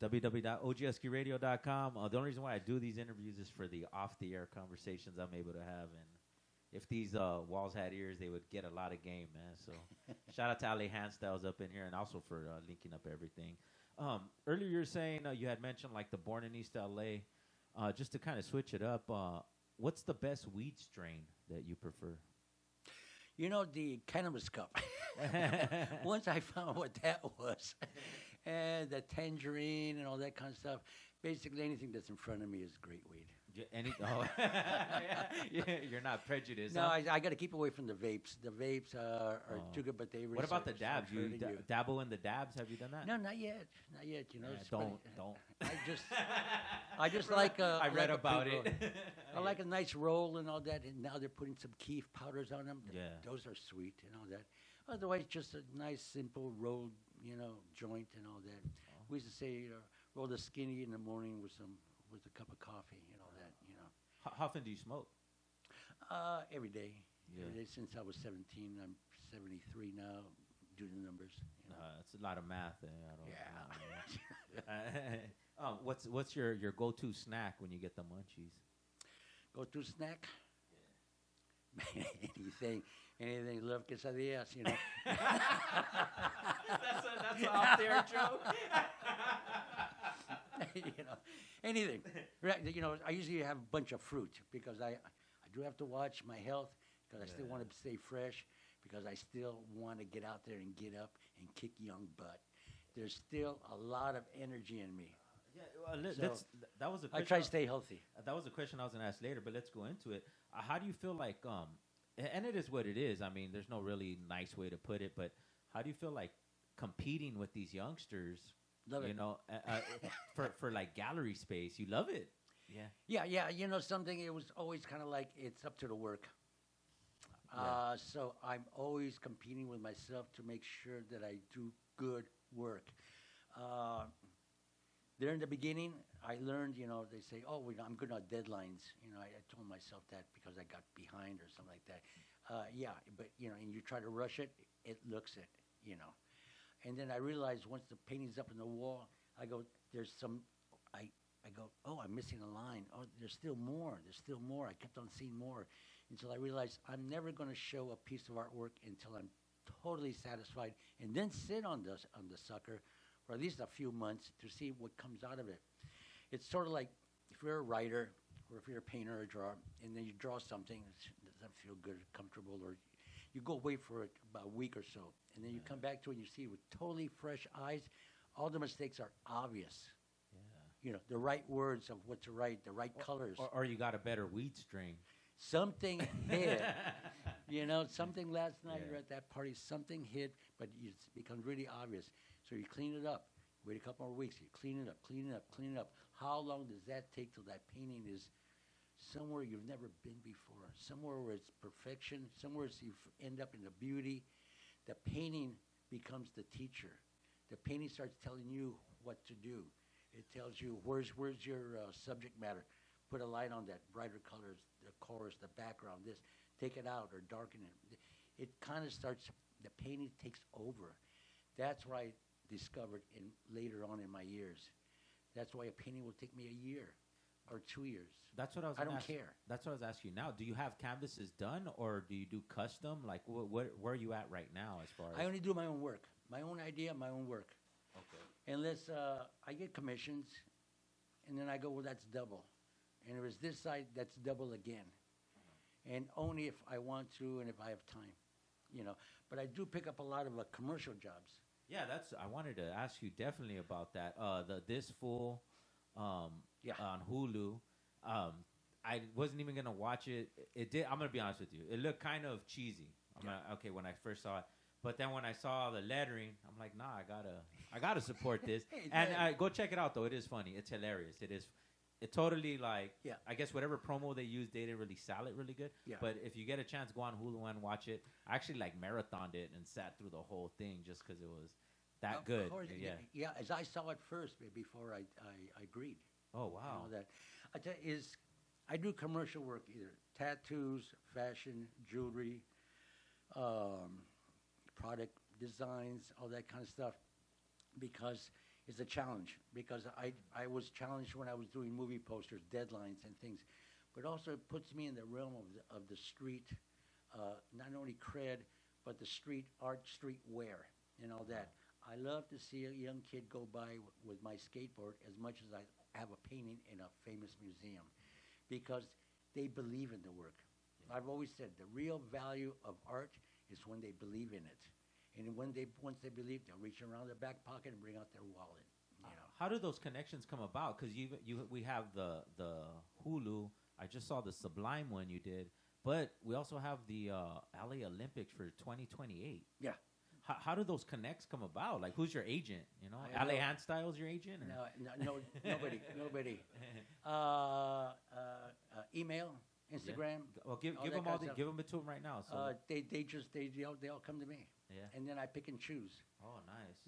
www.ogskiradio.com. The only reason why I do these interviews is for the off-the-air conversations I'm able to have. And if these walls had ears, they would get a lot of game, man. So shout out to Ali Handstyles up in here, and also for linking up everything. Earlier you were saying you had mentioned like the Born in East L.A. Just to kind of switch it up, what's the best weed strain that you prefer? You know, the cannabis cup. Once I found what that was, and the tangerine and all that kind of stuff, basically anything that's in front of me is great weed. You're not prejudiced. No, huh? I got to keep away from the vapes. The vapes are too good, but they. What about the dabs? You dabble in the dabs? Have you done that? No, not yet. Not yet. You know, don't. I just like. I read about it. I like a nice roll and all that, and now they're putting some keef powders on them. Yeah, those are sweet and all that. Otherwise, just a nice, simple rolled, joint and all that. We used to say, roll the skinny in the morning with a cup of coffee and all that. How often do you smoke? Every day. Yeah. Every day since I was 17. I'm 73 now. Do the numbers. It's a lot of math. Yeah. What's your go-to snack when you get the munchies? Go-to snack? Yeah. anything. Love quesadillas, That's an off-there joke. Anything. I usually have a bunch of fruit because I do have to watch my health because I still want to stay fresh because I still want to get out there and get up and kick young butt. There's still a lot of energy in me. That was a question. I try to stay healthy. That was a question I was going to ask later, but let's go into it. How do you feel like, and it is what it is. I mean, there's no really nice way to put it, but how do you feel like competing with these youngsters? Love it. For like gallery space, you love it. Yeah. Something. It was always kind of like it's up to the work. So I'm always competing with myself to make sure that I do good work. There in the beginning, I learned. They say, "Oh, I'm good on deadlines." I told myself that because I got behind or something like that. But and you try to rush it, it looks it. And then I realized once the painting's up in the wall, I go, there's some, I go, oh, I'm missing a line. Oh, there's still more. I kept on seeing more until I realized I'm never going to show a piece of artwork until I'm totally satisfied and then sit on the sucker for at least a few months to see what comes out of it. It's sort of like if you're a writer or if you're a painter or a drawer and then you draw something that doesn't feel good, comfortable, or you go away for it about a week or so, and then you come back to it and you see it with totally fresh eyes. All the mistakes are obvious. Yeah. The right words of what to write, the right colors. Or you got a better weed strain. Something hit. Something last night we were at that party, something hit, but it becomes really obvious. So you clean it up. Wait a couple more weeks. You clean it up. How long does that take till that painting is somewhere you've never been before, somewhere where it's perfection, somewhere you end up in the beauty? The painting becomes the teacher. The painting starts telling you what to do. It tells you where's your subject matter. Put a light on that, brighter colors, the chorus, the background, this. Take it out or darken it. It kind of starts, the painting takes over. That's what I discovered later on in my years. That's why a painting will take me a year or 2 years. That's what I was. I don't care. That's what I was asking you now. Do you have canvases done, or do you do custom? Like, where are you at right now as far as? I only do my own work, my own idea, my own work. Okay. Unless I get commissions, and then I go, well, that's double, and if it's this side, that's double again, and only if I want to and if I have time, But I do pick up a lot of commercial jobs. Yeah, I wanted to ask you definitely about that. This Fool. On Hulu. I wasn't even gonna watch it. It did. I'm gonna be honest with you. It looked kind of cheesy. When I first saw it, but then when I saw the lettering, I'm like, nah, I gotta support this. And go check it out though. It is funny. It's hilarious. It totally I guess whatever promo they used, they didn't really sell it really good. Yeah. But if you get a chance, go on Hulu and watch it. I actually marathoned it and sat through the whole thing just because it was that good. Course, yeah. As I saw it first before I agreed. Oh wow! That I tell you, I do commercial work, either tattoos, fashion, jewelry, product designs, all that kind of stuff, because it's a challenge because I was challenged when I was doing movie posters, deadlines and things, but also it puts me in the realm of the street, not only cred, but the street art, street wear, and all that. I love to see a young kid go by with my skateboard as much as I have a painting in a famous museum, because they believe in the work. I've always said the real value of art is when they believe in it. And once they believe, they'll reach around their back pocket and bring out their wallet. You know. How do those connections come about? Because we have the Hulu. I just saw the Sublime one you did, but we also have the LA Olympics for 2028. Yeah. How do those connects come about? Like, who's your agent? You know, LA Handstyle's your agent? Or? No, nobody. Email, Instagram. Well, give them give them it to them right now. So. They all come to me. Yeah. And then I pick and choose. Oh, nice.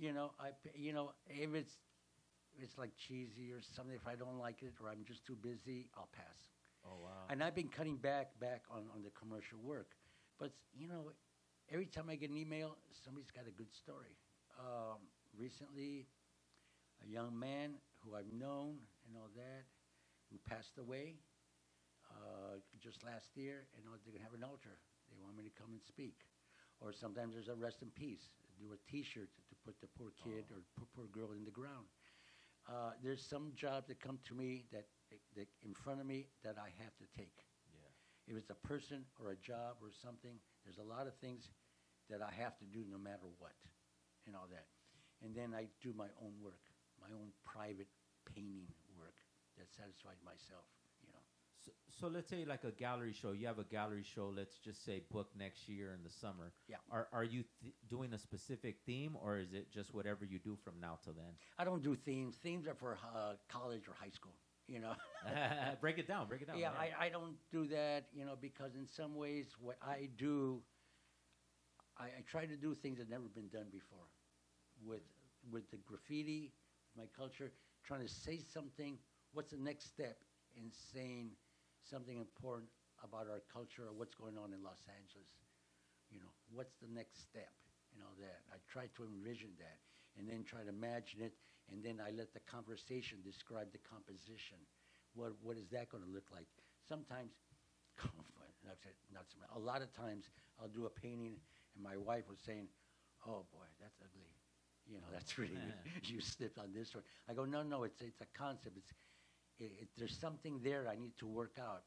If it's like cheesy or something, if I don't like it or I'm just too busy, I'll pass. Oh, wow. And I've been cutting back on the commercial work. But, every time I get an email, somebody's got a good story. Recently, a young man who I've known and all that, who passed away just last year, and they're going to have an altar. They want me to come and speak. Or sometimes there's a rest in peace, do a T-shirt to put the poor kid or poor girl in the ground. There's some jobs that come to me that in front of me that I have to take. Yeah. If it's a person or a job or something, there's a lot of things that I have to do no matter what and all that. And then I do my own work, my own private painting work that satisfies myself. So let's say like a gallery show. You have a gallery show, let's just say book next year in the summer. Yeah. Are you doing a specific theme, or is it just whatever you do from now till then? I don't do themes. Themes are for college or high school, Break it down. Yeah, I don't do that, because in some ways what I do, I try to do things that never been done before. With the graffiti, my culture, trying to say something, what's the next step in saying something important about our culture or what's going on in Los Angeles. What's the next step and all that. I try to envision that and then try to imagine it, and then I let the conversation describe the composition. What is that going to look like? Sometimes, a lot of times I'll do a painting and my wife was saying, "Oh boy, that's ugly. That's really, you slipped on this one." I go, no, it's a concept. There's something there I need to work out.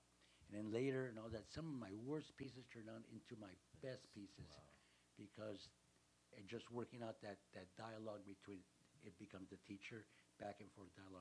And then later and all that, some of my worst pieces turn out into my best pieces. Wow. Because just working out that dialogue between, it becomes the teacher, back and forth dialogue.